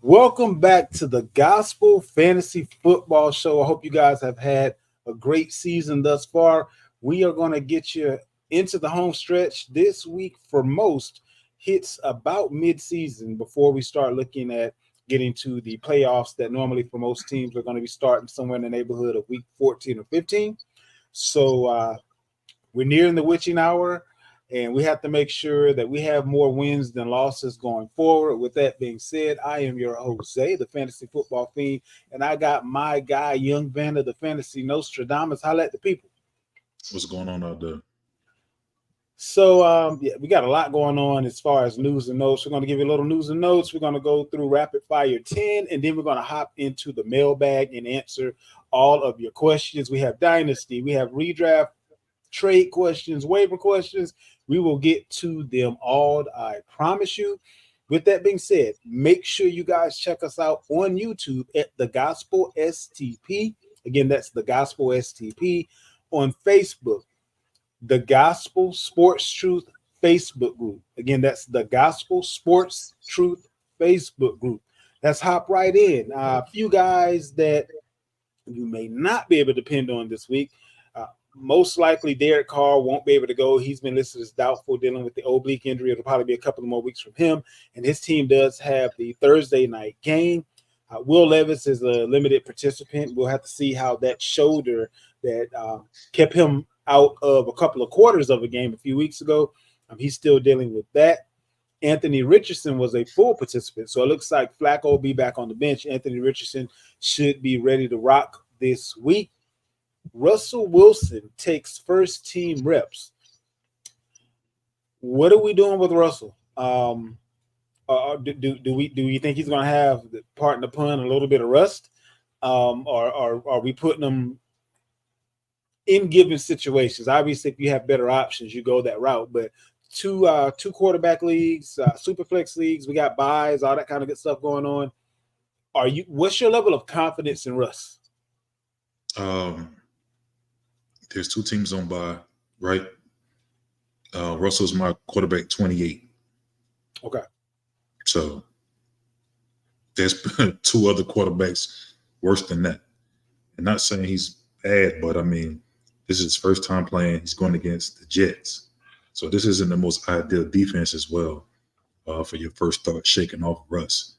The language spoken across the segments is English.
Welcome back to the Gospel Fantasy Football Show. I hope you guys have had a great season thus far. We are going to get you into the home stretch this week. For most, hits about mid-season before we start looking at getting to the playoffs that normally for most teams are going to be starting somewhere in the neighborhood of week 14 or 15. So we're nearing the witching hour, and we have to make sure that we have more wins than losses going forward. With that being said, I am your Jose, the Fantasy Football Fiend, and I got my guy, Young Vander, the Fantasy Nostradamus. Holla at the people. What's going on out there? So we got a lot going on as far as news and notes. We're going to give you a little news and notes. We're going to go through rapid fire 10, and then we're going to hop into the mailbag and answer all of your questions. We have Dynasty, we have redraft, trade questions, waiver questions. We will get to them all, I promise you. With that being said, make sure you guys check us out on YouTube at The Gospel STP. Again, that's The Gospel STP. On Facebook, The Gospel Sports Truth Facebook group. Again, that's The Gospel Sports Truth Facebook group. Let's hop right in. A few guys that you may not be able to depend on this week. Most likely, Derek Carr won't be able to go. He's been listed as doubtful, dealing with the oblique injury. It'll probably be a couple of more weeks from him. And his team does have the Thursday night game. Will Levis is a limited participant. We'll have to see how that shoulder that kept him out of a couple of quarters of a game a few weeks ago. He's still dealing with that. Anthony Richardson was a full participant. So it looks like Flacco will be back on the bench. Anthony Richardson should be ready to rock this week. Russell Wilson takes first team reps. What are we doing with Russell? Do we think he's going to have, pardon the pun, a little bit of rust, or are we putting him in given situations? Obviously, if you have better options, you go that route. But two quarterback leagues, super flex leagues, we got buys, all that kind of good stuff going on. What's your level of confidence in Russ? Um, there's two teams on by, right? Russell's my quarterback 28. Okay. So there's two other quarterbacks worse than that. And not saying he's bad, but I mean, this is his first time playing. He's going against the Jets. So this isn't the most ideal defense as well for your first start shaking off Russ.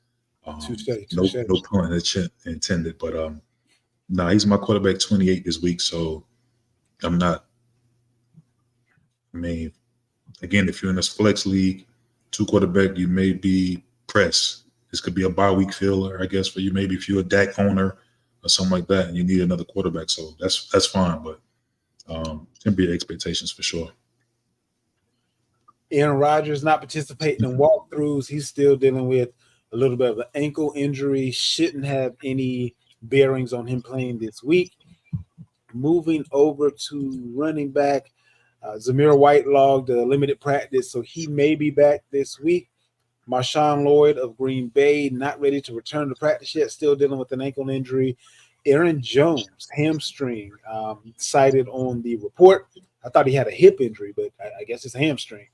No, Touche. no pun intended, but he's my quarterback 28 this week. So I'm not. I mean, again, if you're in this flex league, two quarterback, you may be pressed. This could be a bye week filler, I guess, for you. Maybe if you're a DAC owner or something like that, and you need another quarterback. So that's fine, but can be expectations for sure. Aaron Rodgers not participating in walkthroughs. He's still dealing with a little bit of an ankle injury. Shouldn't have any bearings on him playing this week. Moving over to running back, Zamir White logged a limited practice, so he may be back this week. Marshawn Lloyd of Green Bay not ready to return to practice yet, still dealing with an ankle injury. Aaron Jones, hamstring, cited on the report. I thought he had a hip injury, but I guess it's a hamstring.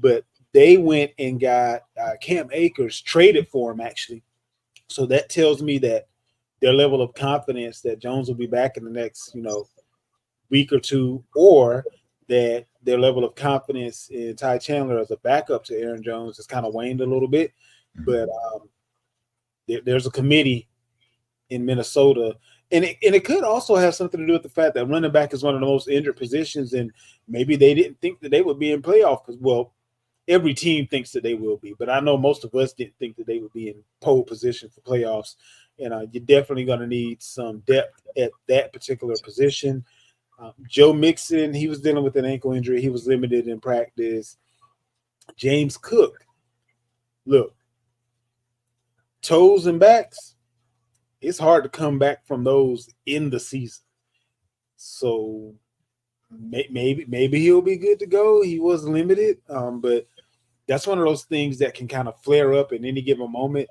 But they went and got Cam Akers traded for him, actually. So that tells me that their level of confidence that Jones will be back in the next, week or two, or that their level of confidence in Ty Chandler as a backup to Aaron Jones has kind of waned a little bit. But there's a committee in Minnesota, and it could also have something to do with the fact that running back is one of the most injured positions, and maybe they didn't think that they would be in playoff because, well, every team thinks that they will be, but I know most of us didn't think that they would be in pole position for playoffs. And you're definitely going to need some depth at that particular position. Joe Mixon, he was dealing with an ankle injury. He was limited in practice. James Cook, look, toes and backs, it's hard to come back from those in the season. So maybe he'll be good to go. He was limited, but that's one of those things that can kind of flare up at any given moment.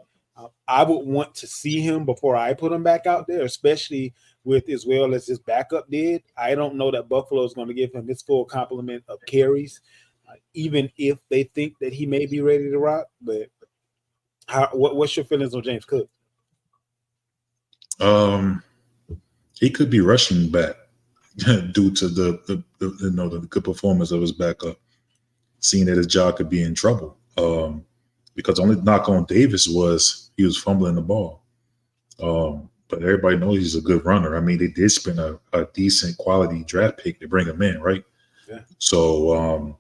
I would want to see him before I put him back out there, especially with as well as his backup did. I don't know that Buffalo is going to give him his full complement of carries, even if they think that he may be ready to rock. But What's your feelings on James Cook? He could be rushing back due to the good performance of his backup, seeing that his job could be in trouble. Because the only knock on Davis was he was fumbling the ball. But everybody knows he's a good runner. I mean, they did spend a decent quality draft pick to bring him in, right? Yeah. So,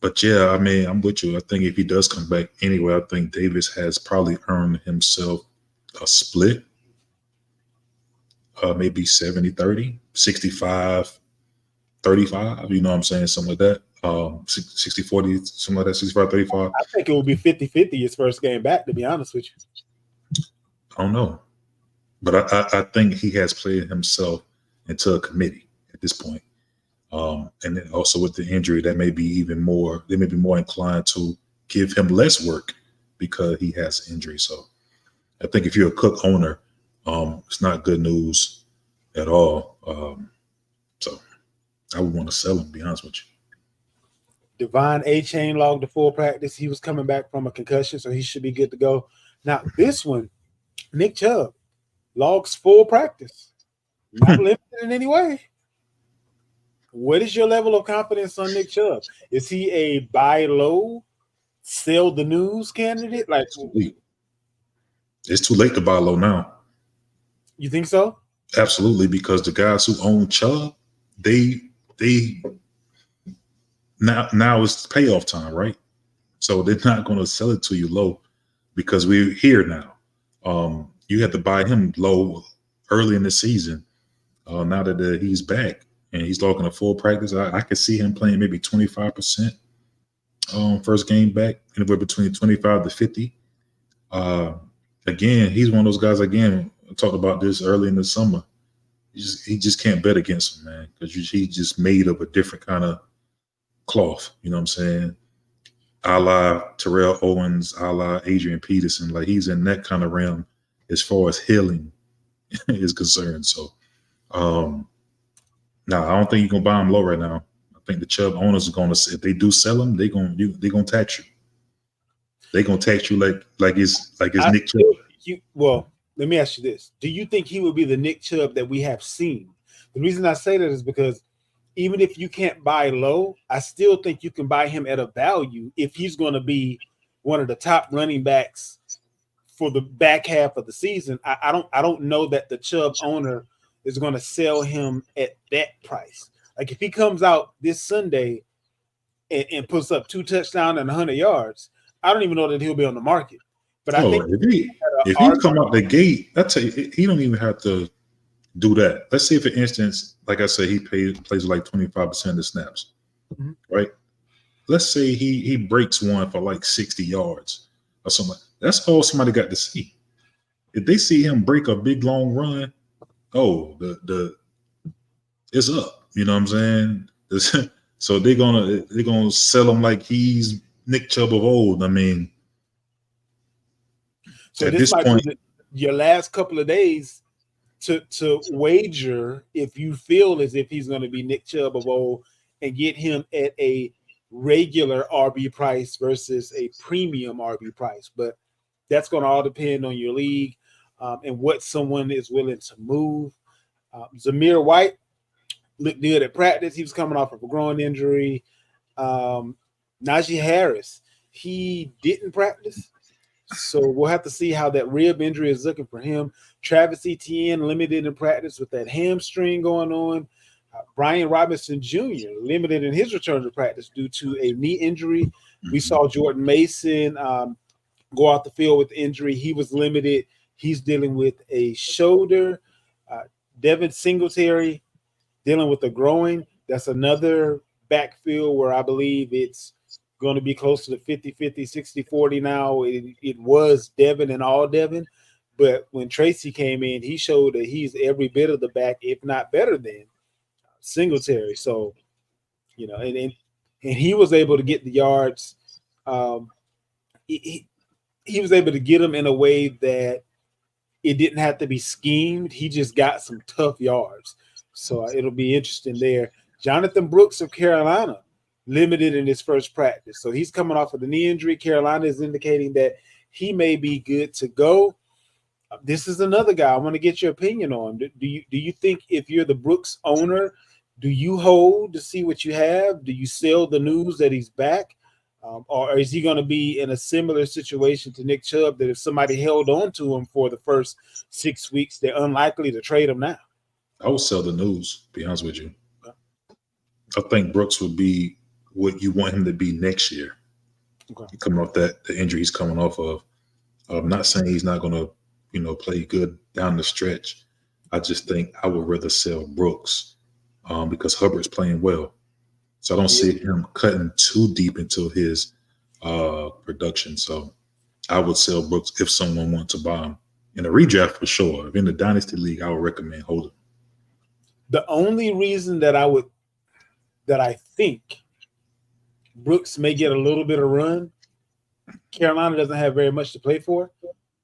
but yeah, I mean, I'm with you. I think if he does come back anyway, I think Davis has probably earned himself a split. Maybe 70-30, 65-35, you know what I'm saying? Something like that. 60-40, something like that, 65-35. I think it will be 50-50 his first game back, to be honest with you. I don't know. But I think he has played himself into a committee at this point. And then also with the injury, that may be even more, they may be more inclined to give him less work because he has injury. So I think if you're a Cook owner, it's not good news at all. So I would want to sell him, to be honest with you. Devon A-Chain logged the full practice. He was coming back from a concussion, so he should be good to go. Now, this one, Nick Chubb, logs full practice. Not limited in any way. What is your level of confidence on Nick Chubb? Is he a buy low, sell the news candidate? Like, it's too late to buy low now. You think so? Absolutely, because the guys who own Chubb, they now it's payoff time, right? So they're not going to sell it to you low because we're here now. You had to buy him low early in the season. Now that he's back and he's logging a full practice, I could see him playing maybe 25% first game back, anywhere between 25 to 50. Again, he's one of those guys. Again, I talked about this early in the summer. He just can't bet against him, man, because he's just made of a different kind of cloth. You know what I'm saying? A la Terrell Owens, a la Adrian Peterson. Like, he's in that kind of realm as far as healing is concerned. So, I don't think you can buy him low right now. I think the Chubb owners are going to, if they do sell him, they're going to tax you. They're going to tax you like it's Nick Chubb. Well, let me ask you this. Do you think he would be the Nick Chubb that we have seen? The reason I say that is because even if you can't buy low, I still think you can buy him at a value if he's going to be one of the top running backs for the back half of the season. I don't know that the Chubb owner is going to sell him at that price. Like, if he comes out this Sunday and puts up 2 touchdowns and 100 yards, I don't even know that he'll be on the market. But I think if he come out the gate, I tell you, he don't even have to do that. Let's say, for instance, like I said, he plays like 25% of the snaps, right? Let's say he breaks one for like 60 yards or something. That's all somebody got to see. If they see him break a big long run, the it's up. You know what I'm saying? So they're gonna sell him like he's Nick Chubb of old. I mean. So this might be your last couple of days to wager if you feel as if he's going to be Nick Chubb of old and get him at a regular RB price versus a premium RB price. But that's going to all depend on your league and what someone is willing to move. Zamir White looked good at practice. He was coming off of a groin injury. Najee Harris, he didn't practice. So we'll have to see how that rib injury is looking for him. Travis Etienne limited in practice with that hamstring going on. Brian Robinson Jr. limited in his return to practice due to a knee injury. We saw Jordan Mason go out the field with injury. He was limited. He's dealing with a shoulder. Devin Singletary dealing with a groin. That's another backfield where I believe it's going to be close to the 50-50, 60-40 now. It was Devin and all Devin. But when Tracy came in, he showed that he's every bit of the back, if not better than Singletary. So, and he was able to get the yards. He was able to get them in a way that it didn't have to be schemed. He just got some tough yards. So it'll be interesting there. Jonathan Brooks of Carolina, limited in his first practice. So he's coming off of the knee injury. Carolina is indicating that he may be good to go. This is another guy I want to get your opinion on. Do you think if you're the Brooks owner, do you hold to see what you have? Do you sell the news that he's back? Or is he going to be in a similar situation to Nick Chubb that if somebody held on to him for the first 6 weeks, they're unlikely to trade him now? I would sell the news, to be honest with you. I think Brooks would be what you want him to be next year. Okay. Coming off the injury he's coming off of. I'm not saying he's not going to, play good down the stretch. I just think I would rather sell Brooks because Hubbard's playing well. So I don't see him cutting too deep into his production. So I would sell Brooks if someone wants to buy him. In a redraft for sure. If in the Dynasty League, I would recommend holding. The only reason that I think Brooks may get a little bit of run, Carolina doesn't have very much to play for.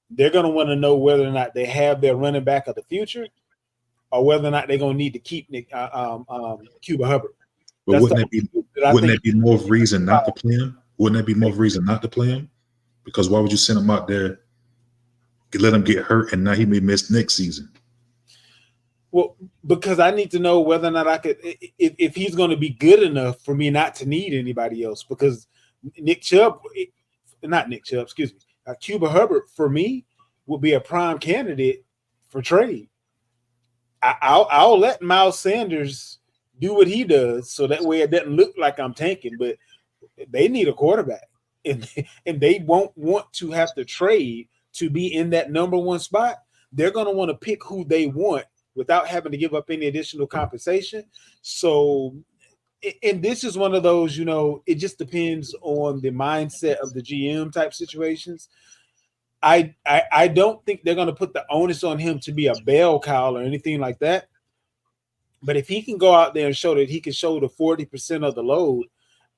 They're going to want to know whether or not they have their running back of the future or whether or not they're going to need to keep Cuba Hubbard. But wouldn't that be more reason not to play him? Wouldn't that be more reason not to play him? Because why would you send him out there, let him get hurt, and now he may miss next season? Well, because I need to know whether or not I could, if he's going to be good enough for me not to need anybody else. Because Cuba Hubbard for me will be a prime candidate for trade. I'll let Miles Sanders do what he does, so that way it doesn't look like I'm tanking. But they need a quarterback, and they won't want to have to trade to be in that number one spot. They're going to want to pick who they want without having to give up any additional compensation. So, and this is one of those, it just depends on the mindset of the GM type situations. I don't think they're going to put the onus on him to be a bell cow or anything like that. But if he can go out there and show that he can shoulder 40% of the load,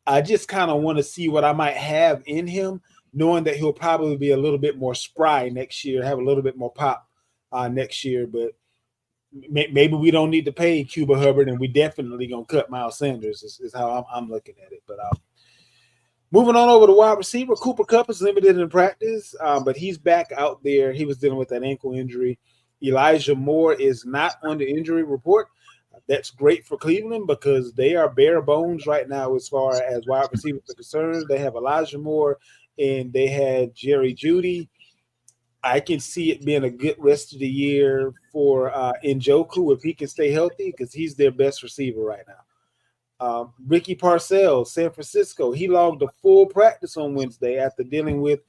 I just kind of want to see what I might have in him, knowing that he'll probably be a little bit more spry next year, have a little bit more pop next year. But maybe we don't need to pay Cuba Hubbard, and we definitely going to cut Miles Sanders is how I'm looking at it. But moving on over to wide receiver, Cooper Kupp is limited in practice, but he's back out there. He was dealing with that ankle injury. Elijah Moore is not on the injury report. That's great for Cleveland because they are bare bones right now as far as wide receivers are concerned. They have Elijah Moore and they had Jerry Jeudy. I can see it being a good rest of the year for Njoku if he can stay healthy because he's their best receiver right now. Ricky Parcells, San Francisco, he logged a full practice on Wednesday after dealing with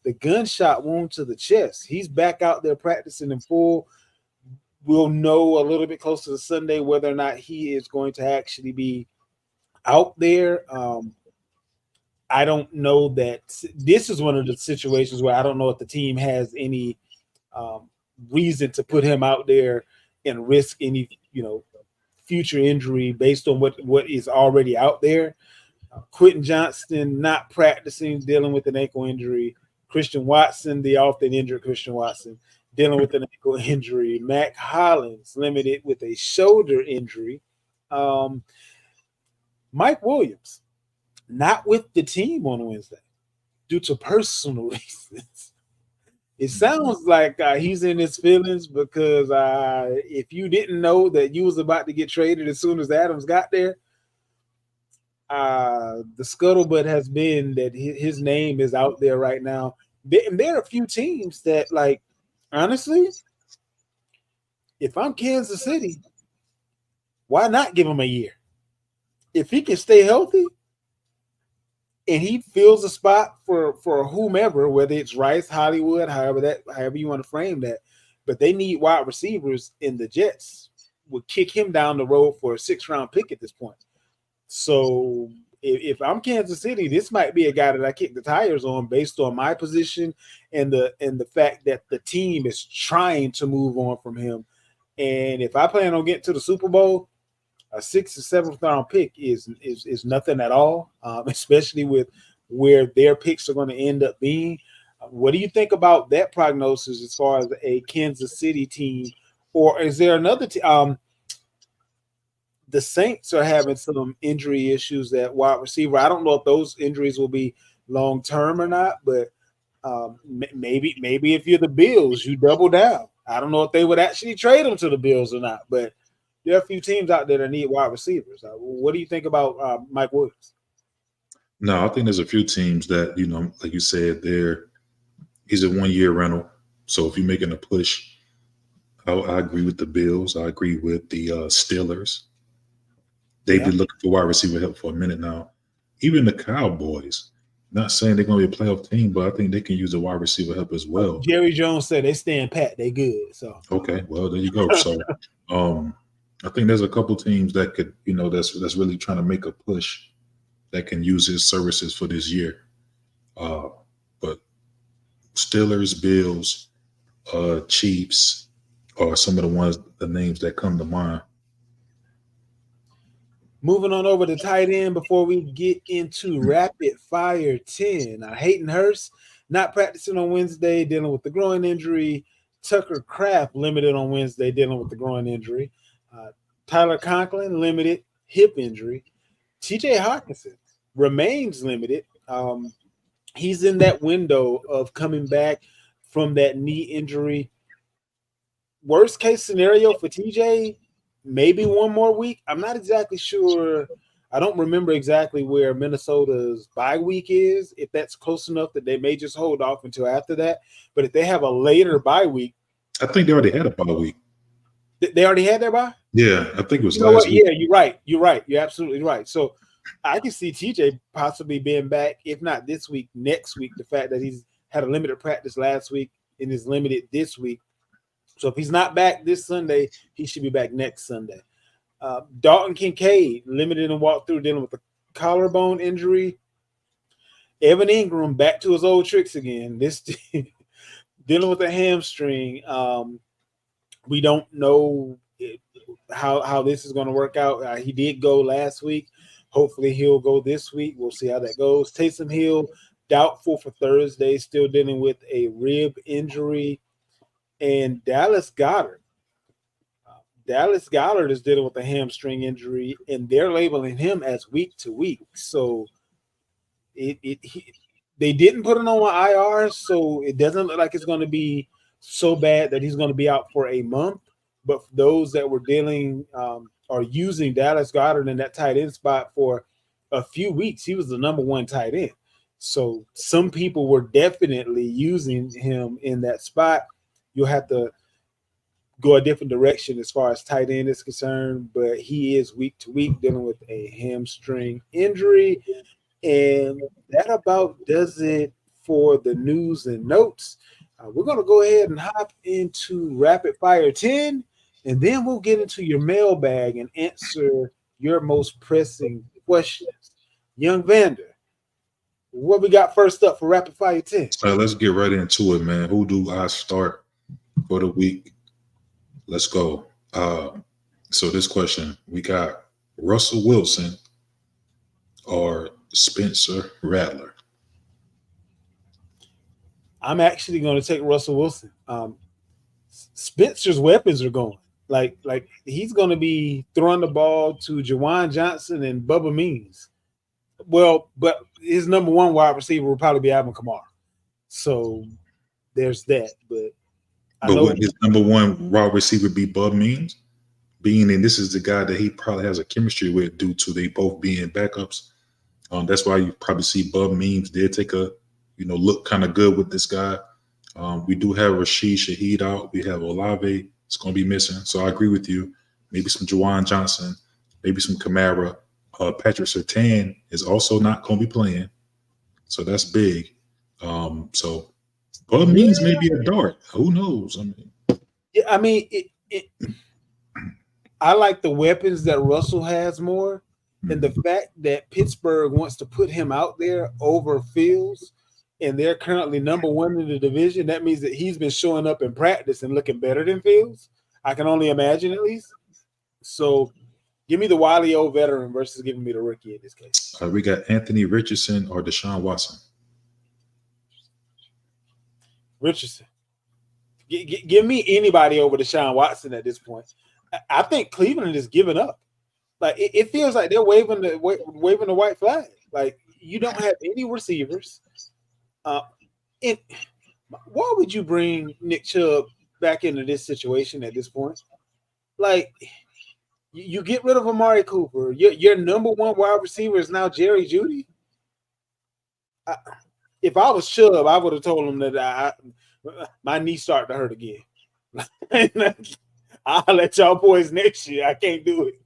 the gunshot wound to the chest. He's back out there practicing in full. We'll know a little bit closer to Sunday whether or not he is going to actually be out there. I don't know that this is one of the situations where I don't know if the team has any reason to put him out there and risk any, future injury based on what is already out there. Quentin Johnston not practicing, dealing with an ankle injury. Christian Watson, the often injured Christian Watson, dealing with an ankle injury. Mac Hollins limited with a shoulder injury. Mike Williams not with the team on Wednesday due to personal reasons. It sounds like he's in his feelings because if you didn't know that you was about to get traded as soon as Adams got there, the scuttlebutt has been that his name is out there right now. There are a few teams that, honestly, if I'm Kansas City, why not give him a year? If he can stay healthy and he fills a spot for whomever, whether it's Rice, Hollywood, however you want to frame that, but they need wide receivers, and the Jets would kick him down the road for a 6th-round pick at this point. So if I'm Kansas City, this might be a guy that I kick the tires on based on my position and the fact that the team is trying to move on from him. And if I plan on getting to the Super Bowl, a 6th or 7th round pick is nothing at all, especially with where their picks are going to end up being. What do you think about that prognosis as far as a Kansas City team, or is there another team? The Saints are having some injury issues at wide receiver. I don't know if those injuries will be long term or not, but Maybe if you're the Bills, you double down. I don't know if they would actually trade him to the Bills or not, but there are a few teams out there that need wide receivers. What do you think about Mike Williams? No, I think there's a few teams that, like you said, he's a 1 year rental. So if you're making a push, I agree with the Bills. I agree with the Steelers. They've been looking for wide receiver help for a minute now. Even the Cowboys. Not saying they're going to be a playoff team, but I think they can use the wide receiver help as well. Jerry Jones said they stand pat. They good. So okay, well there you go. So I think there's a couple teams that could, that's really trying to make a push that can use his services for this year. But Steelers, Bills, Chiefs are some of the names that come to mind. Moving on over to tight end before we get into rapid fire 10. Hayden Hurst not practicing on Wednesday, dealing with the groin injury. Tucker Kraft limited on Wednesday, dealing with the groin injury. Tyler Conklin limited, hip injury. TJ Hawkinson remains limited. He's in that window of coming back from that knee injury. Worst case scenario for TJ, maybe one more week. I'm not exactly sure. I don't remember exactly where Minnesota's bye week is, if that's close enough that they may just hold off until after that. But if they have a later bye week. I think they already had a bye week. They already had their bye? Yeah, I think it was last week. Yeah, you're right. You're absolutely right. So I can see TJ possibly being back, if not this week, next week. The fact that he's had a limited practice last week and is limited this week. So if he's not back this Sunday, he should be back next Sunday. Dalton Kincaid, limited and walked through, dealing with a collarbone injury. Evan Ingram, back to his old tricks again. This dealing with a hamstring. We don't know how this is going to work out. He did go last week. Hopefully he'll go this week. We'll see how that goes. Taysom Hill, doubtful for Thursday, still dealing with a rib injury. And Dallas Goedert. Dallas Goedert is dealing with a hamstring injury, and they're labeling him as week to week. So they didn't put him on IR, so it doesn't look like it's going to be so bad that he's going to be out for a month. But for those that were dealing or using Dallas Goedert in that tight end spot for a few weeks, he was the number one tight end. So some people were definitely using him in that spot. You'll have to go a different direction as far as tight end is concerned, but he is week to week dealing with a hamstring injury. And that about does it for the news and notes. We're going to go ahead and hop into Rapid Fire 10, and then we'll get into your mailbag and answer your most pressing questions. Young Vander, what we got first up for Rapid Fire 10? Let's get right into it, man. Who do I start for the week? Let's go. So this question, we got Russell Wilson or Spencer Rattler. I'm actually going to take Russell Wilson. Spencer's weapons are going. Like he's going to be throwing the ball to Jawan Johnson and Bubba Means. Well, but his number one wide receiver will probably be Alvin Kamara. So there's that. But would his number one wide receiver be Bub Means? And this is the guy that he probably has a chemistry with due to they both being backups. That's why you probably see Bub Means did take a, look kind of good with this guy. We do have Rashid Shaheed out. We have Olave. It's going to be missing. So I agree with you. Maybe some Jawan Johnson, maybe some Kamara. Patrick Surtain is also not going to be playing. So that's big. So Bub Means maybe a dart. Who knows? I like the weapons that Russell has more. And the fact that Pittsburgh wants to put him out there over Fields, and they're currently number one in the division, that means that he's been showing up in practice and looking better than Fields. I can only imagine, at least. So give me the wily old veteran versus giving me the rookie in this case. We got Anthony Richardson or Deshaun Watson. Richardson. Give me anybody over Deshaun Watson at this point. I think Cleveland is giving up. Like it feels like they're waving the white flag. Like you don't have any receivers. And why would you bring Nick Chubb back into this situation at this point? Like, you get rid of Amari Cooper. Your number one wide receiver is now Jerry Jeudy. If I was Chubb, I would have told him that my knee started to hurt again. I'll let y'all boys next year. I can't do it.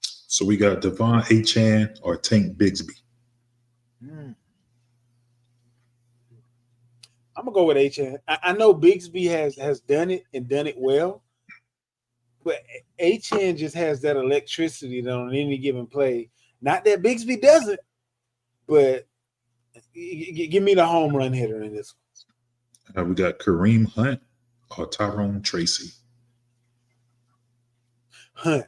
So we got Devon Achane or Tank Bigsby. I'm gonna go with Achane. I know Bigsby has done it and done it well, but Achane just has that electricity that on any given play. Not that Bigsby doesn't, but give me the home run hitter in this one. We got Kareem Hunt or Tyrone Tracy. Hunt.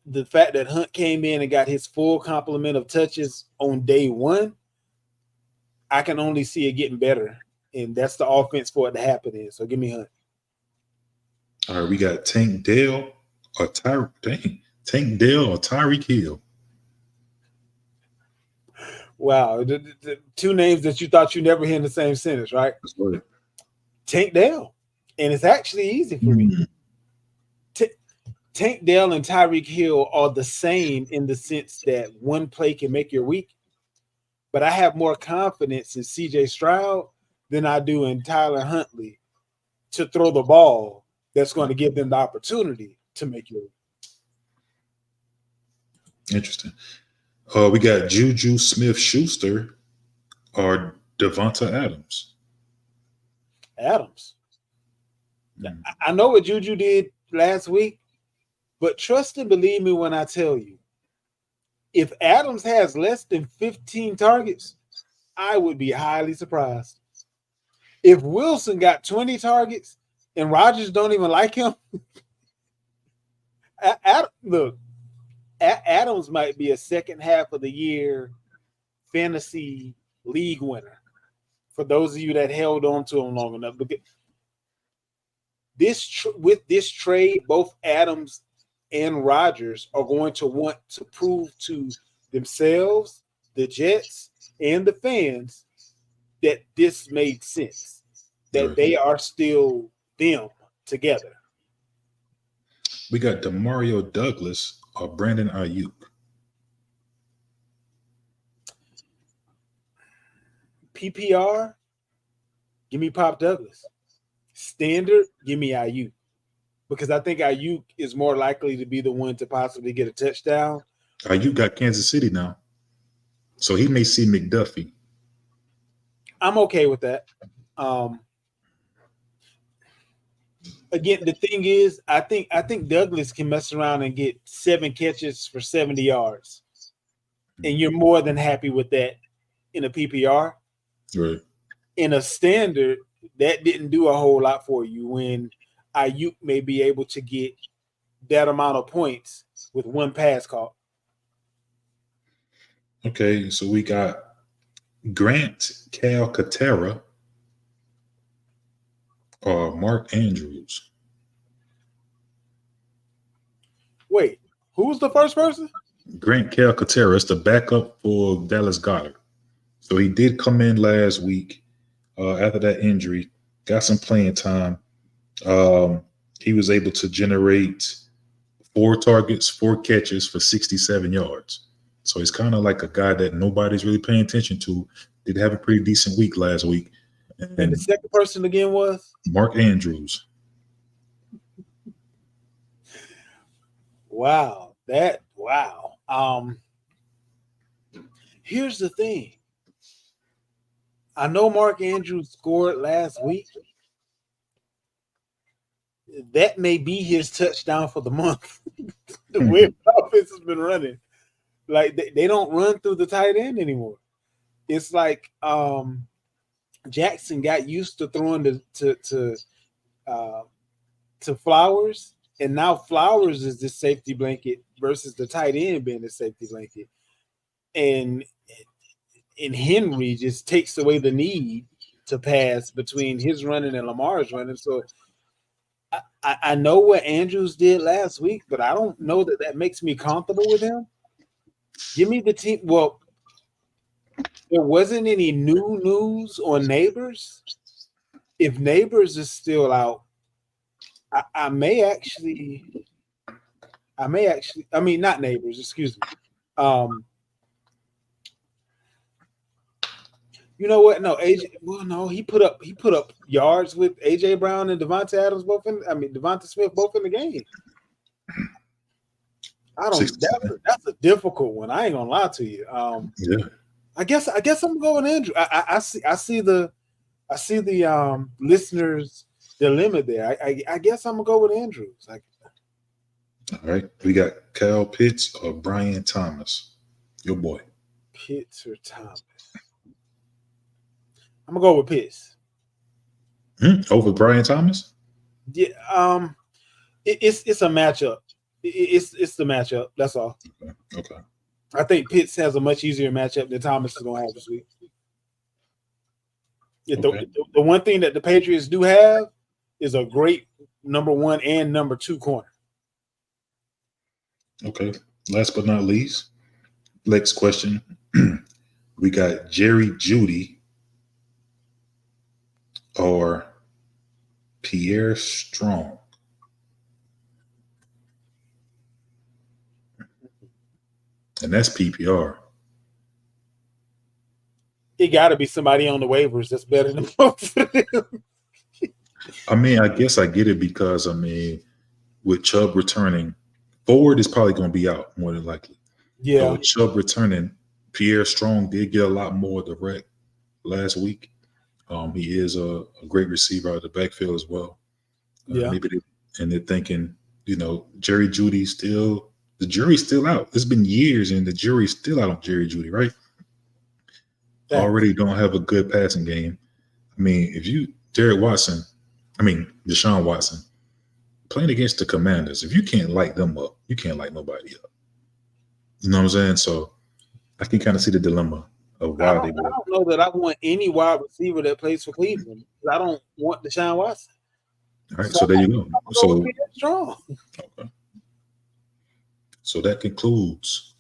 The fact that Hunt came in and got his full complement of touches on day one, I can only see it getting better, and that's the offense for it to happen in. So give me Hunt. All right, we got Tank Dell or Tank Dell or Tyreek Hill. Wow, the two names that you thought you never hear in the same sentence, right? That's right. Tank Dell, and it's actually easy for me. Tank Dell and Tyreek Hill are the same in the sense that one play can make your week, but I have more confidence in CJ Stroud than I do in Tyler Huntley to throw the ball that's going to give them the opportunity to make your week. Interesting. We got Juju Smith-Schuster or Devonta Adams. Adams. I know what Juju did last week, but trust and believe me when I tell you, if Adams has less than 15 targets, I would be highly surprised. If Wilson got 20 targets and Rodgers don't even like him, look, Adams might be a second half of the year fantasy league winner. For those of you that held on to him long enough, with this trade, both Adams and Rodgers are going to want to prove to themselves, the Jets, and the fans that this made sense, that they are still them together. We got Demario Douglas or Brandon Ayuk. PPR, give me Pop Douglas. Standard, give me Ayuk. Because I think Ayuk is more likely to be the one to possibly get a touchdown. Ayuk got Kansas City now, so he may see McDuffie. I'm okay with that. Again, the thing is, I think Douglas can mess around and get 7 catches for 70 yards, and you're more than happy with that in a PPR. Right. In a standard, that didn't do a whole lot for you when Ayuk may be able to get that amount of points with one pass call. Okay, so we got Grant Calcaterra or Mark Andrews. Wait, who was the first person? Grant Calcaterra is the backup for Dallas Goedert. So he did come in last week after that injury, got some playing time. He was able to generate 4 targets, 4 catches for 67 yards. So he's kind of like a guy that nobody's really paying attention to. Did have a pretty decent week last week. And the second person again was? Mark Andrews. Wow. Here's the thing. I know Mark Andrews scored last week. That may be his touchdown for the month. The way the offense has been running. Like they don't run through the tight end anymore. It's like Jackson got used to throwing to Flowers, and now Flowers is the safety blanket versus the tight end being the safety blanket. And Henry just takes away the need to pass between his running and Lamar's running. So I know what Andrews did last week, but I don't know that makes me comfortable with him. Give me the team. Well, there wasn't any new news on Neighbors. If Neighbors is still out, I may actually, I mean, not Neighbors, excuse me. You know what? No, AJ. Well, no, he put up yards with AJ Brown and Devontae Adams both in. I mean, Devonta Smith both in the game. I don't. 67. That's a difficult one. I ain't gonna lie to you. Yeah. I guess I'm going Andrew. I see the listeners' dilemma there. I guess I'm gonna go with Andrews. All right. We got Kyle Pitts or Brian Thomas. Your boy. Pitts or Thomas. I'm gonna go with Pitts. Over Brian Thomas? Yeah. It's a matchup. It's the matchup. That's all. Okay. I think Pitts has a much easier matchup than Thomas is gonna have this week. Okay. The one thing that the Patriots do have is a great number 1 and number 2 corner. Okay. Last but not least, next question. We got Jerry Jeudy or Pierre Strong. And that's PPR. It got to be somebody on the waivers that's better than both of them. I mean, I guess I get it because, I mean, with Chubb returning, Ford is probably going to be out more than likely. Yeah. But with Chubb returning, Pierre Strong did get a lot more direct last week. He is a great receiver out of the backfield as well. Yeah. They're thinking, Jerry Jeudy the jury's still out. It's been years and the jury's still out on Jerry Jeudy, right? Thanks. Already don't have a good passing game. I mean, Deshaun Watson, playing against the Commanders, if you can't light them up, you can't light nobody up. You know what I'm saying? So I can kind of see the dilemma of why they would. I don't know that I want any wide receiver that plays for Cleveland. I don't want Deshaun Watson. All right, so there you go. So strong. Okay. So that concludes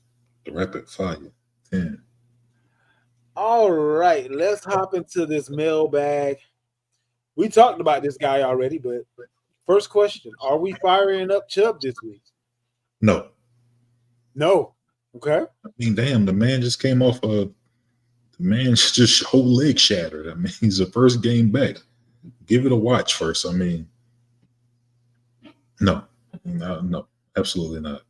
the rapid fire 10. All right, let's hop into this mailbag. We talked about this guy already, but first question: are we firing up Chubb this week? No. Okay. I mean, damn, the man just came off the man's just whole leg shattered. I mean, he's the first game back. Give it a watch first. I mean, no, absolutely not.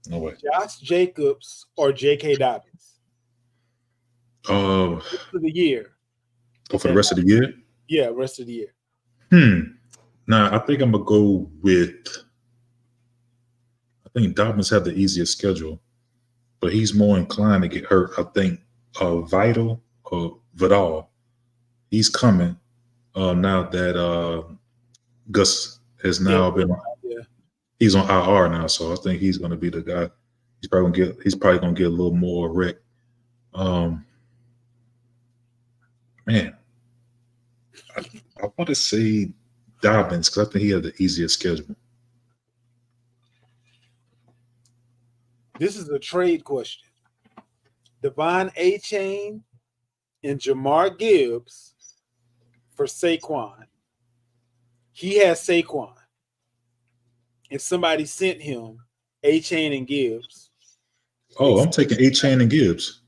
No way. Josh Jacobs or J.K. Dobbins? For the year. For the rest of the year? Yeah, rest of the year. Nah, I think I'm gonna go with. I think Dobbins have the easiest schedule, but he's more inclined to get hurt. I think Vidal, he's coming now that Gus has now been. Yeah. He's on IR now, so I think he's going to be the guy. He's probably going to get a little more wreck. Man, I want to say Dobbins because I think he has the easiest schedule. This is a trade question. Devon Achane and Jamar Gibbs for Saquon. He has Saquon. And somebody sent him Achane and Gibbs. Oh, I'm taking Achane and Gibbs.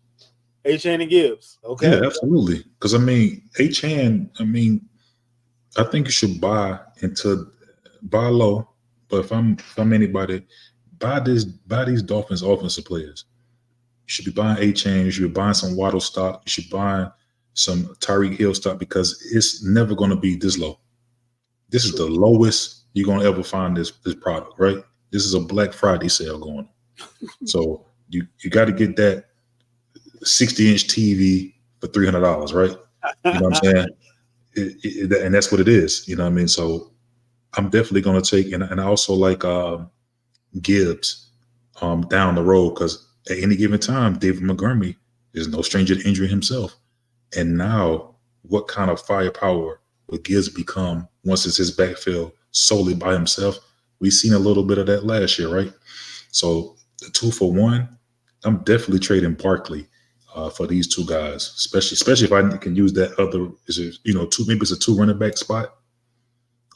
Achane and Gibbs. Okay. Yeah, absolutely. Because I mean, Achane, I think you should buy low. But if I'm anybody, buy these Dolphins offensive players. You should be buying Achane. You should be buying some Waddle stock. You should buy some Tyreek Hill stock because it's never going to be this low. This is the lowest you're going to ever find this product, right? This is a Black Friday sale going on. So you got to get that 60-inch TV for $300, right? You know what I'm saying? And that's what it is. You know what I mean? So I'm definitely going to take, and I also like Gibbs down the road because at any given time, David Montgomery is no stranger to injury himself. And now what kind of firepower would Gibbs become once it's his backfield solely by himself? We've seen a little bit of that last year, right? So the 2-for-1, I'm definitely trading Barkley for these two guys, especially if I can use that other, is it, two, maybe it's a 2 running back spot,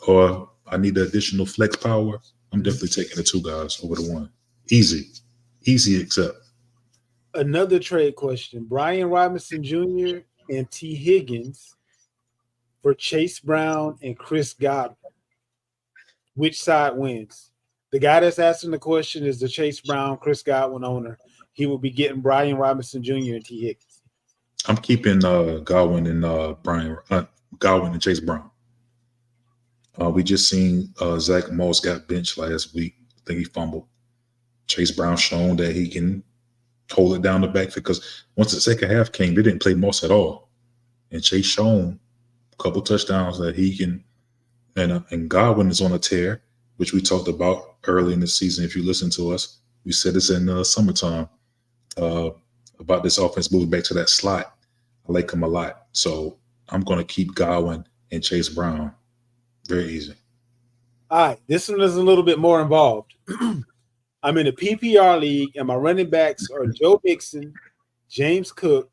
or I need the additional flex power. I'm definitely taking the 2 guys over the 1. Easy accept. Another trade question: Brian Robinson Jr. and T. Higgins for Chase Brown and Chris Godwin. Which side wins? The guy that's asking the question is the Chase Brown, Chris Godwin owner. He will be getting Brian Robinson Jr. and T. Higgins. I'm keeping Godwin and Godwin and Chase Brown. We just seen Zach Moss got benched last week. I think he fumbled. Chase Brown shown that he can hold it down the back, because once the second half came, they didn't play Moss at all. And Chase shown a couple touchdowns that he can. And Godwin is on a tear, which we talked about early in the season. If you listen to us, we said this in summertime about this offense moving back to that slot. I like him a lot. So I'm going to keep Godwin and Chase Brown. Very easy. All right. This one is a little bit more involved. I'm in a PPR league, and my running backs are Joe Mixon, James Cook,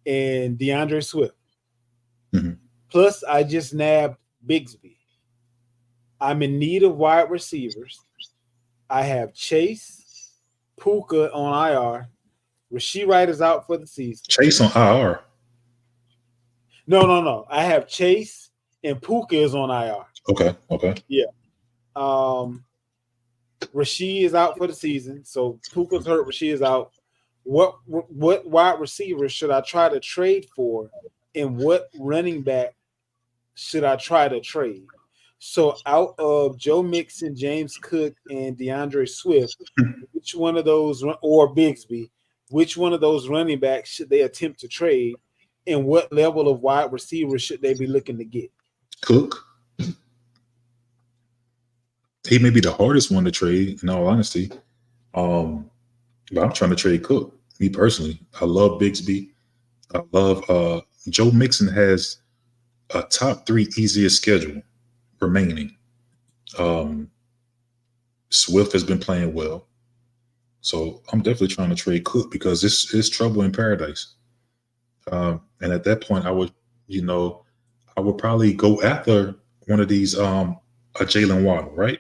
and DeAndre Swift. Mm-hmm. Plus, I just nabbed Bigsby. I'm in need of wide receivers. I have Chase, Puka on IR. Rasheed Wright is out for the season. Chase on IR? No. I have Chase and Puka is on IR. Okay. Yeah. Rasheed is out for the season. So Puka's hurt, Rasheed is out. What wide receiver should I try to trade for? And what running back should I try to trade? So out of Joe Mixon, James Cook, and DeAndre Swift, which one of those, or Bigsby, which one of those running backs should they attempt to trade? And what level of wide receiver should they be looking to get? Cook. He may be the hardest one to trade, in all honesty. But I'm trying to trade Cook, me personally. I love Bigsby. I love Joe Mixon has a top 3 easiest schedule remaining. Swift has been playing well. So I'm definitely trying to trade Cook, because it's trouble in paradise. And at that point, I would probably go after one of these, a Jalen Waddle, right?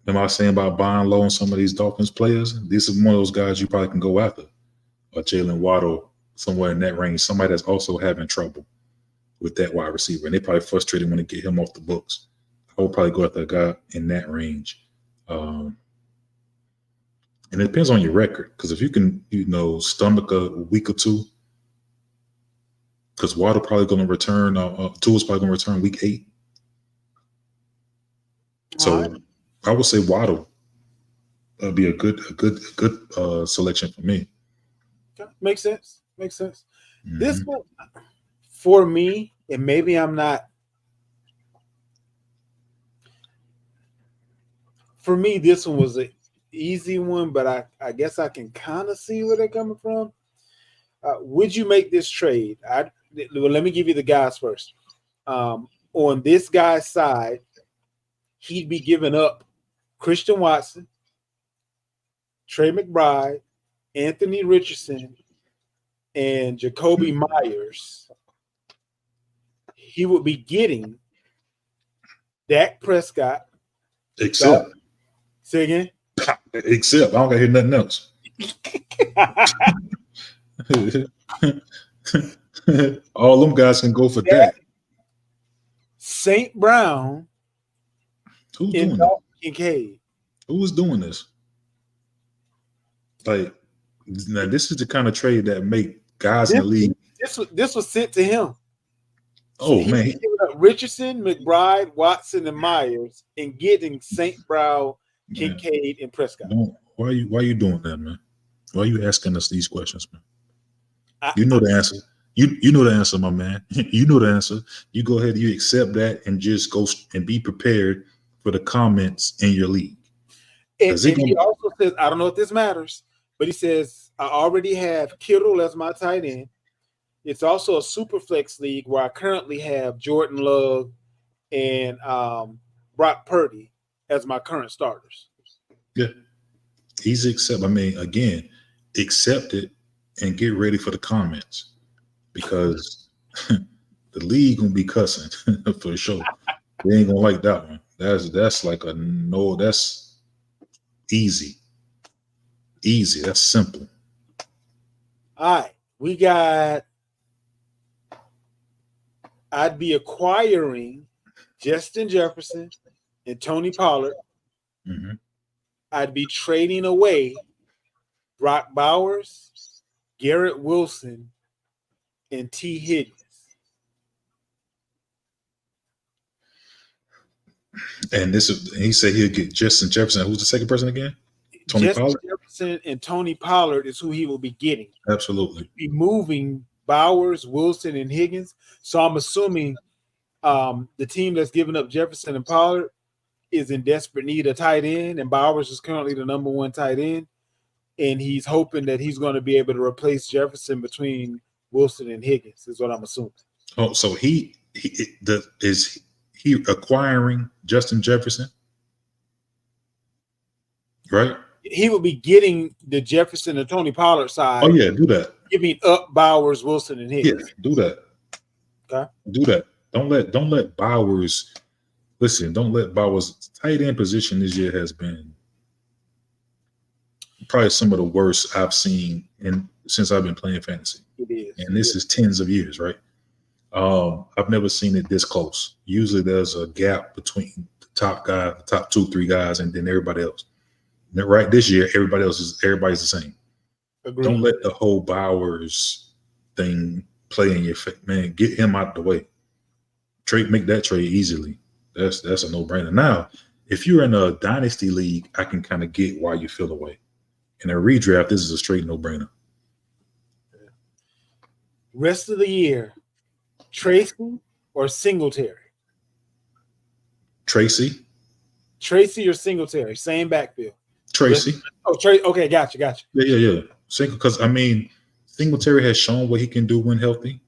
Am I saying about buying low on some of these Dolphins players? This is one of those guys you probably can go after. A Jalen Waddle, somewhere in that range. Somebody that's also having trouble with that wide receiver. And they probably frustrated when they get him off the books. I would probably go after a guy in that range. And it depends on your record. Because if you can, stomach a week or two, because Waddle probably going to return, Tua's probably going to return week 8. So right. I would say Waddle would be a good selection for me. Okay. Makes sense. Mm-hmm. This one, for me, and maybe I'm not. For me, this one was an easy one, but I guess I can kind of see where they're coming from. Would you make this trade? Well, let me give you the guys first. On this guy's side, he'd be giving up Christian Watson, Trey McBride, Anthony Richardson, and Jacoby Myers. He would be getting Dak Prescott. Except. Say again? Except. I don't got to hear nothing else. All them guys can go for Dak. St. Brown. Who's doing that? Kincaid. Who was doing this? Like, now this is the kind of trade that make guys in the league. This was sent to him. Oh, so man. Giving up Richardson, McBride, Watson, and Myers, and getting St. Brown, Kincaid, and Prescott. Why are you doing that, man? Why are you asking us these questions, man? You know the answer. You know the answer, my man. You know the answer. You go ahead, you accept that, and just go and be prepared for the comments in your league. And he also says, I don't know if this matters, but he says, I already have Kittle as my tight end. It's also a super flex league where I currently have Jordan Love and Brock Purdy as my current starters. Yeah. Easy accept. I mean, again, accept it and get ready for the comments because the league gonna be cussing for sure. They ain't gonna like that one. That's like a no. That's easy, easy. That's simple. All right, we got. I'd be acquiring Justin Jefferson and Tony Pollard. Mm-hmm. I'd be trading away Brock Bowers, Garrett Wilson, and T. Higgins. And this is he said he'll get Justin Jefferson. Who's the second person again? Tony Justin Pollard. Jefferson and Tony Pollard is who he will be getting. Absolutely. He'll be moving Bowers, Wilson, and Higgins. So I'm assuming the team that's giving up Jefferson and Pollard is in desperate need of tight end, and Bowers is currently the number one tight end. And he's hoping that he's going to be able to replace Jefferson between Wilson and Higgins, is what I'm assuming. Oh, so is he acquiring Justin Jefferson? Right? He will be getting the Jefferson and Tony Pollard side. Oh yeah, do that. Giving up Bowers, Wilson, and Higgins. Yeah, do that. Okay. Do that. Don't let Bowers listen. Don't let Bowers tight end position this year has been probably some of the worst I've seen since I've been playing fantasy. It is. And this is tens of years, right? I've never seen it this close. Usually there's a gap between the top guy, the top 2-3 guys, and then everybody else. And right this year, everybody's the same. Agreed. Don't let the whole Bowers thing play in your face. Man, get him out the way. Make that trade easily. That's a no-brainer. Now, if you're in a dynasty league, I can kind of get why you feel the way. In a redraft, this is a straight no-brainer. Rest of the year, Tracy or Singletary? Tracy or Singletary, same backfield. Tracy. Oh, Tracy. Okay, gotcha. Yeah. Because Singletary has shown what he can do when healthy,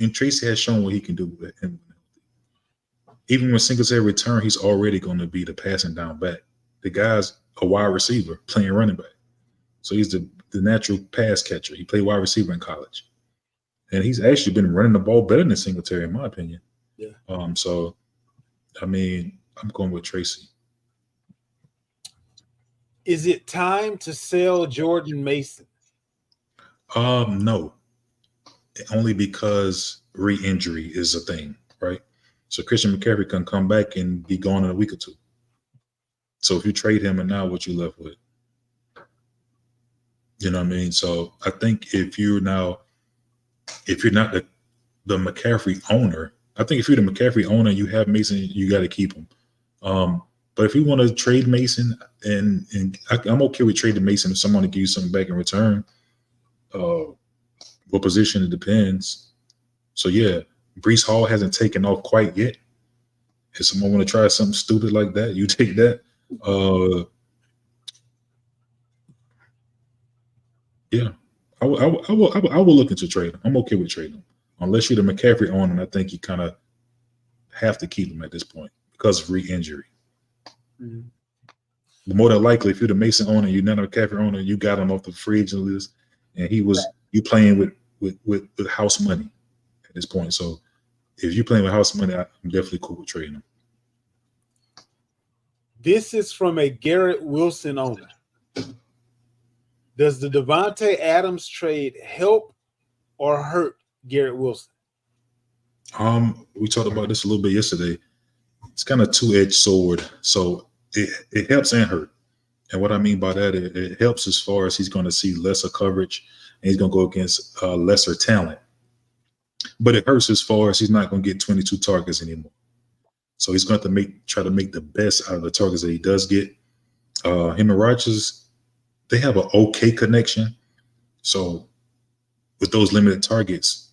and Tracy has shown what he can do when healthy. Even when Singletary return, he's already going to be the passing down back. The guy's a wide receiver playing running back, so he's the natural pass catcher. He played wide receiver in college, and he's actually been running the ball better than Singletary, in my opinion. Yeah. So, I'm going with Tracy. Is it time to sell Jordan Mason? No. Only because re-injury is a thing, right? So Christian McCaffrey can come back and be gone in a week or two. So if you trade him, and now what you left with? You know what I mean? So I think if you're not the McCaffrey owner, I think if you're the McCaffrey owner, you have Mason, you got to keep him. But if you want to trade Mason, and I'm okay with trading Mason if someone to give you something back in return. What position, it depends. So yeah, Breece Hall hasn't taken off quite yet. If someone want to try something stupid like that, you take that. Yeah, I will look into trading. I'm okay with trading, unless you're the McCaffrey owner. And I think you kind of have to keep him at this point because of re-injury. Mm-hmm. But more than likely, if you're the Mason owner, you're not a McCaffrey owner, you got him off the free agent list, and he was you playing with house money at this point. So if you're playing with house money, I'm definitely cool with trading him. This is from a Garrett Wilson owner. Does the Devontae Adams trade help or hurt Garrett Wilson? We talked about this a little bit yesterday. It's kind of two-edged sword. So it helps and hurt. And what I mean by that, it helps as far as he's going to see lesser coverage and he's going to go against lesser talent. But it hurts as far as he's not going to get 22 targets anymore. So he's going to try to make the best out of the targets that he does get. Him and Rodgers, they have an okay connection. So with those limited targets,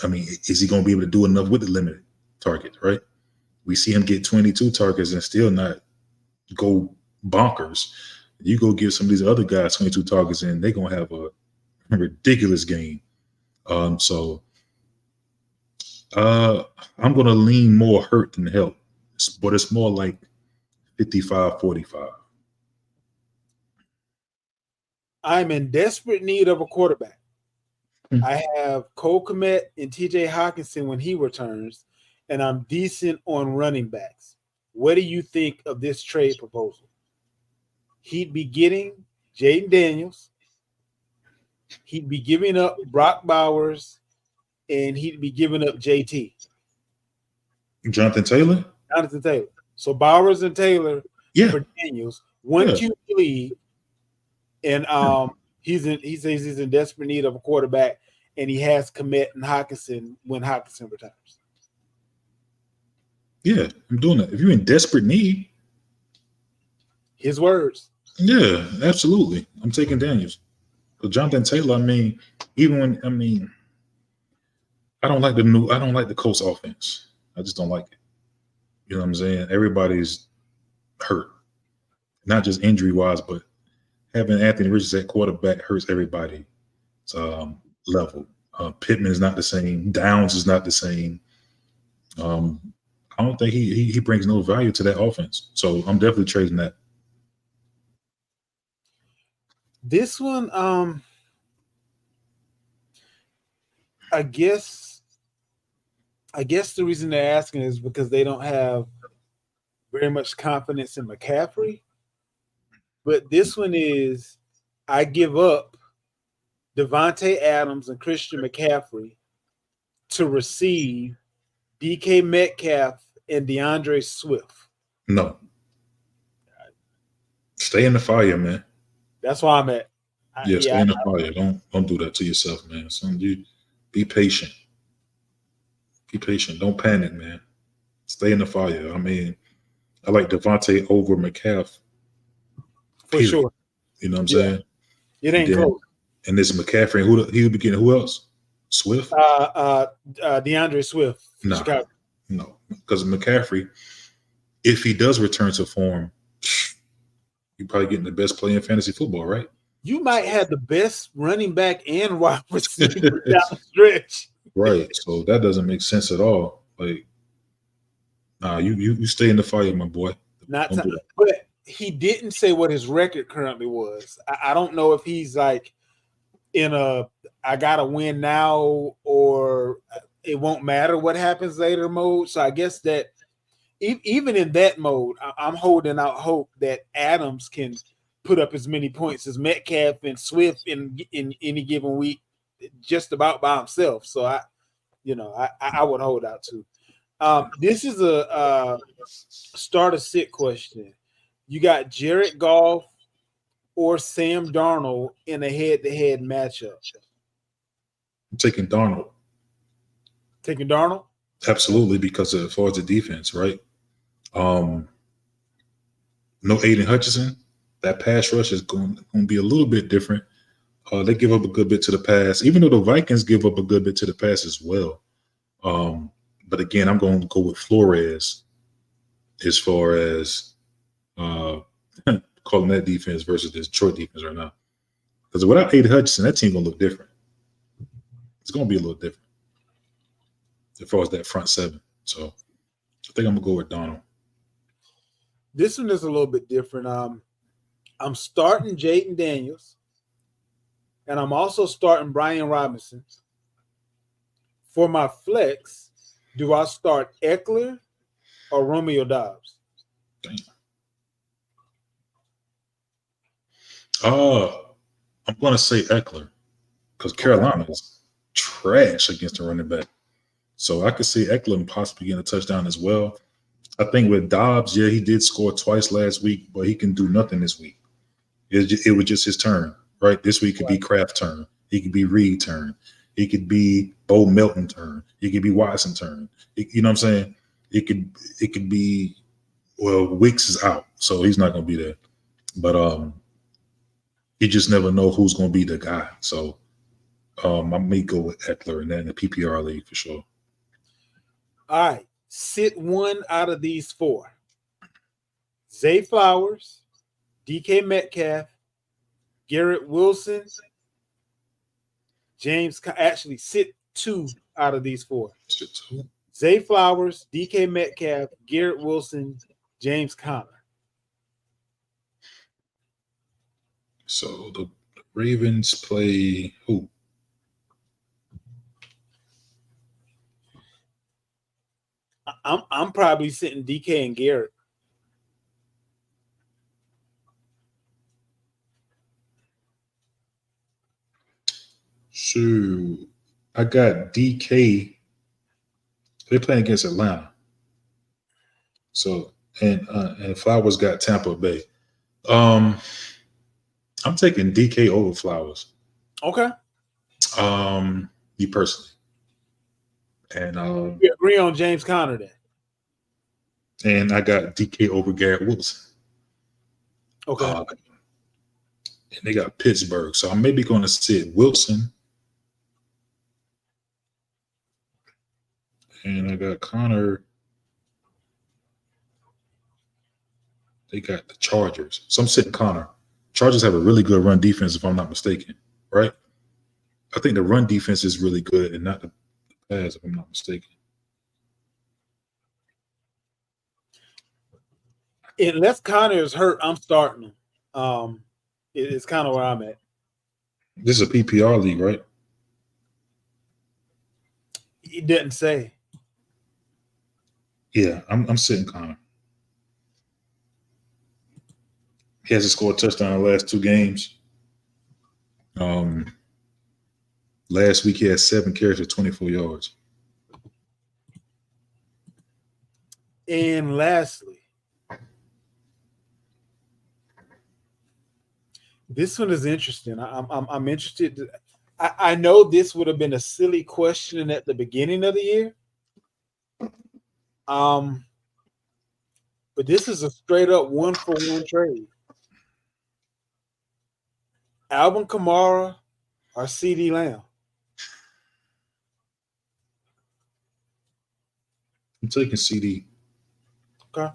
I mean, is he going to be able to do enough with the limited targets, right? We see him get 22 targets and still not go bonkers. You go give some of these other guys 22 targets and they're going to have a ridiculous game. So I'm going to lean more hurt than help, but it's more like 55-45. I'm in desperate need of a quarterback. Hmm. I have Cole Kmet and TJ Hawkinson when he returns, and I'm decent on running backs. What do you think of this trade proposal? He'd be getting Jaden Daniels, he'd be giving up Brock Bowers, and he'd be giving up JT. Jonathan Taylor? Jonathan Taylor. So Bowers and Taylor Yeah. for Daniels, one Yeah. QB league, and he says he's in desperate need of a quarterback, and he has Kmet and Hawkinson when Hawkinson retires. Yeah, I'm doing that. If you're in desperate need, His words. yeah, absolutely. I'm taking Daniels. But Jonathan Taylor, I mean, I don't like the Colts offense. I just don't like it. You know what I'm saying? Everybody's hurt. Not just injury wise, but having Anthony Richards at quarterback hurts everybody's level. Pittman is not the same. Downs is not the same. I don't think he brings no value to that offense. So I'm definitely trading that. This one, I guess the reason they're asking is because they don't have very much confidence in McCaffrey. But this one is I give up Devontae Adams and Christian McCaffrey to receive DK Metcalf and DeAndre Swift. No. Stay in the fire, man. That's why I'm at. Stay in the fire. Don't do that to yourself, man. Son, you be patient. Be patient. Don't panic, man. Stay in the fire. I mean, I like Devontae over McCaff. For sure. You know what I'm saying? It ain't close. And this McCaffrey, he'll be getting who else? Swift? DeAndre Swift. No, because McCaffrey, if he does return to form, you're probably getting the best player in fantasy football, right? You might have the best running back and wide receiver down the stretch. Right. So that doesn't make sense at all. Like, nah, you stay in the fire, my boy. But he didn't say what his record currently was. I don't know if he's like in a I gotta win now or it won't matter what happens later mode. So I guess that even in that mode, I'm holding out hope that Adams can put up as many points as Metcalf and Swift in any given week, just about by himself. So I would hold out too. This is a start a sit question. You got Jared Goff or Sam Darnold in a head-to-head matchup. I'm taking Darnold. Taking Darnold? Absolutely, because as far as the defense, right? No Aiden Hutchinson. That pass rush is going to be a little bit different. They give up a good bit to the pass, even though the Vikings give up a good bit to the pass as well. But again, I'm going to go with Flores as far as calling that defense versus the Detroit defense right now. Because without Aiden Hutchinson, that team going to look different. It's going to be a little different as far as that front seven. So I think I'm going to go with Donald. This one is a little bit different. I'm starting Jaden Daniels, and I'm also starting Brian Robinson. For my flex, do I start Eckler or Romeo Doubs? I'm going to say Eckler because Carolina is trash against the running back. So I could see Eckler possibly getting a touchdown as well. I think with Dobbs, yeah, he did score twice last week, but he can do nothing this week. It was just his turn, right? This week could be Kraft's turn. He could be Reed turn. He could be Bo Melton turn. He could be Watson turn. You know what I'm saying? It could be, well, Wicks is out, so he's not going to be there. But you just never know who's going to be the guy. So I may go with Eckler and then the PPR league for sure. All right. Sit one out of these four. Zay Flowers, DK Metcalf, Garrett Wilson, actually sit two out of these four. Zay Flowers, DK Metcalf, Garrett Wilson, James Conner. So Ravens play who? I'm probably sitting DK and Garrett. So I got DK. They're playing against Atlanta. So and Flowers got Tampa Bay. Um, I'm taking DK over Flowers. Okay. Me personally, and We agree on James Conner then. I got DK over Garrett Wilson. Okay. And they got Pittsburgh, so I'm maybe going to sit Wilson, and I got Connor. They got the Chargers, so I'm sitting Connor. Chargers have a really good run defense, if I'm not mistaken, right? I think the run defense is really good, and not the pass, if I'm not mistaken. Unless Connor is hurt, I'm starting him. It's kind of where I'm at. This is a PPR league, right? He didn't say. Yeah, I'm sitting Connor. He hasn't scored a touchdown in the last 2 games. Last week he had 7 carries for 24 yards. And lastly, this one is interesting. I'm interested. I know this would have been a silly question at the beginning of the year. But this is a straight up 1-for-1 trade. Alvin Kamara or CD Lamb? I'm taking CD. Okay.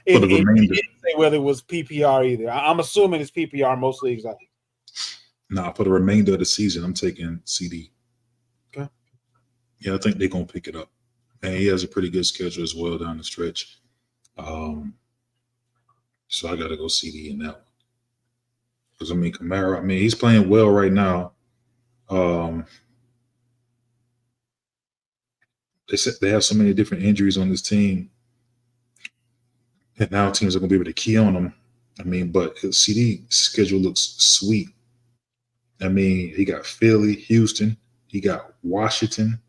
For the And he remainder. didn't say whether it was PPR either. I'm assuming it's PPR most leagues. Nah, for the remainder of the season, I'm taking CD. Okay. Yeah, I think they're gonna pick it up, and he has a pretty good schedule as well down the stretch. So I got to go CD in that one because Kamara. He's playing well right now. They said they have so many different injuries on this team, and now teams are gonna be able to key on them. But his CD schedule looks sweet. He got Philly, Houston, he got Washington,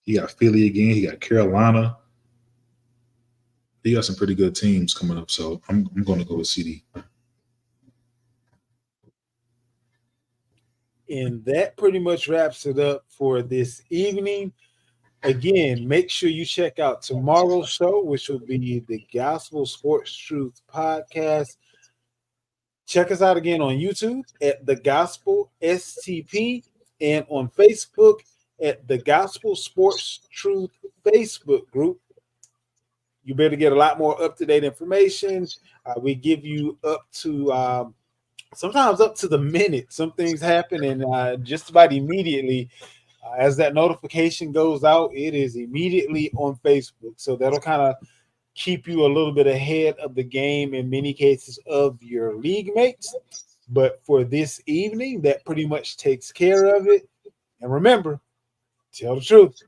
he got Philly again, he got Carolina. He got some pretty good teams coming up, so I'm going to go with CD. And that pretty much wraps it up for this evening. Again, make sure you check out tomorrow's show, which will be the Gospel Sports Truth Podcast. Check us out again on YouTube at The Gospel STP and on Facebook at The Gospel Sports Truth Facebook group. You better get a lot more up-to-date information. We give you up to sometimes up to the minute. Some things happen, and just about immediately, as that notification goes out, it is immediately on Facebook. So that'll kind of keep you a little bit ahead of the game in many cases of your league mates. But for this evening, that pretty much takes care of it. And remember, tell the truth.